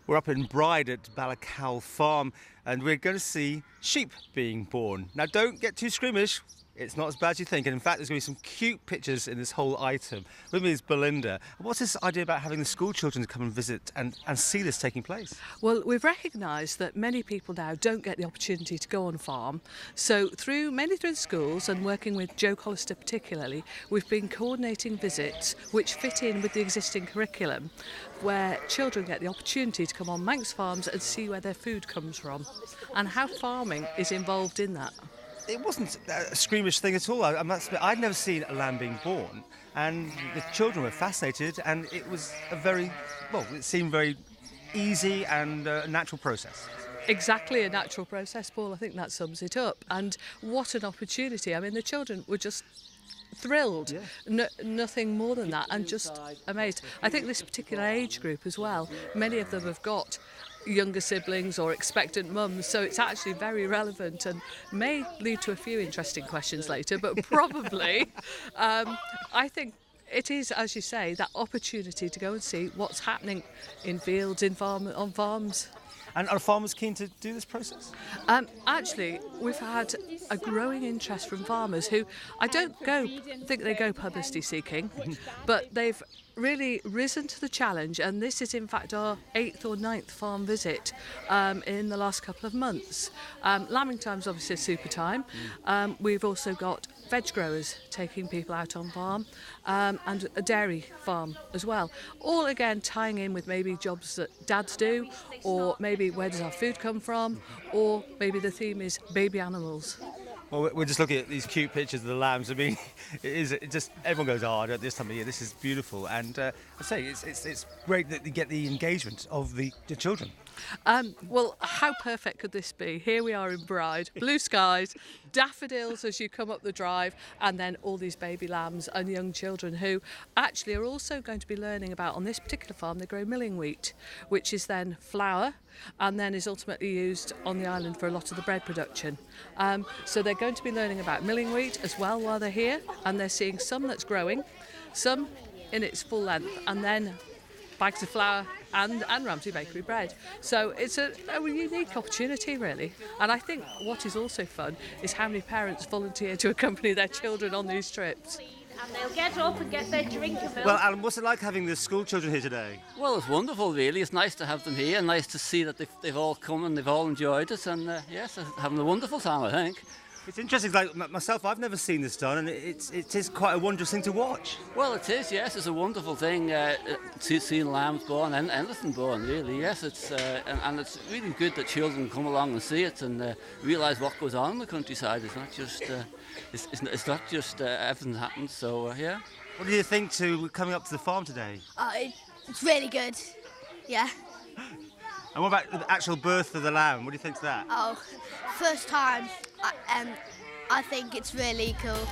We're up in Bride at Ballycow Farm and we're going to see sheep being born. Now don't get too squeamish, it's not as bad as you think, and in fact there's going to be some cute pictures in this whole item. With me is Belinda. What's this idea about having the school children to come and visit and see this taking place? Well, we've recognised that many people now don't get the opportunity to go on farm, so mainly through the schools and working with Joe Collister particularly, we've been coordinating visits which fit in with the existing curriculum, where children get the opportunity to come on Manx farms and see where their food comes from and how farming is involved in that. It wasn't a squeamish thing at all. I must admit, I'd never seen a lamb being born, and the children were fascinated, and it was it seemed very easy and a natural process. Exactly, a natural process, Paul. I think that sums it up. And what an opportunity. I mean, the children were just thrilled, nothing more than that, and just amazed. I think this particular age group as well, many of them have got younger siblings or expectant mums, so it's actually very relevant and may lead to a few interesting questions later, but probably I think it is, as you say, that opportunity to go and see what's happening in fields, on farms. And are farmers keen to do this process? Actually, we've had a growing interest from farmers who I don't think they go publicity seeking, but they've really risen to the challenge, and this is in fact our 8th or 9th farm visit in the last couple of months. Lambing time's obviously a super time. We've also got veg growers taking people out on farm, and a dairy farm as well. All again tying in with maybe jobs that dads do, or maybe where does our food come from, or maybe the theme is baby animals. Well, we're just looking at these cute pictures of the lambs. I mean, everyone goes, at this time of year, this is beautiful. And I say, it's great that you get the engagement of the children. Well, how perfect could this be? Here we are in Bride, blue skies, daffodils as you come up the drive, and then all these baby lambs and young children who actually are also going to be learning about, on this particular farm, they grow milling wheat, which is then flour and then is ultimately used on the island for a lot of the bread production. So they're going to be learning about milling wheat as well while they're here, and they're seeing some that's growing, some in its full length, and then bags of flour and Ramsey Bakery bread. So it's a unique opportunity, really. And I think what is also fun is how many parents volunteer to accompany their children on these trips. And they'll get up and get their drink of milk. Well, Alan, what's it like having the school children here today? Well, it's wonderful, really. It's nice to have them here, and nice to see that they've all come and they've all enjoyed it, and yes, having a wonderful time, I think. It's interesting, like myself, I've never seen this done, and it is quite a wondrous thing to watch. Well, it is, yes. It's a wonderful thing, seeing lambs born and anything born, really, yes. It's and it's really good that children come along and see it and realise what goes on in the countryside. It's not just it's not just everything happens. So yeah. What do you think to coming up to the farm today? It's really good. Yeah. And what about the actual birth of the lamb? What do you think to that? First time. I think it's really cool.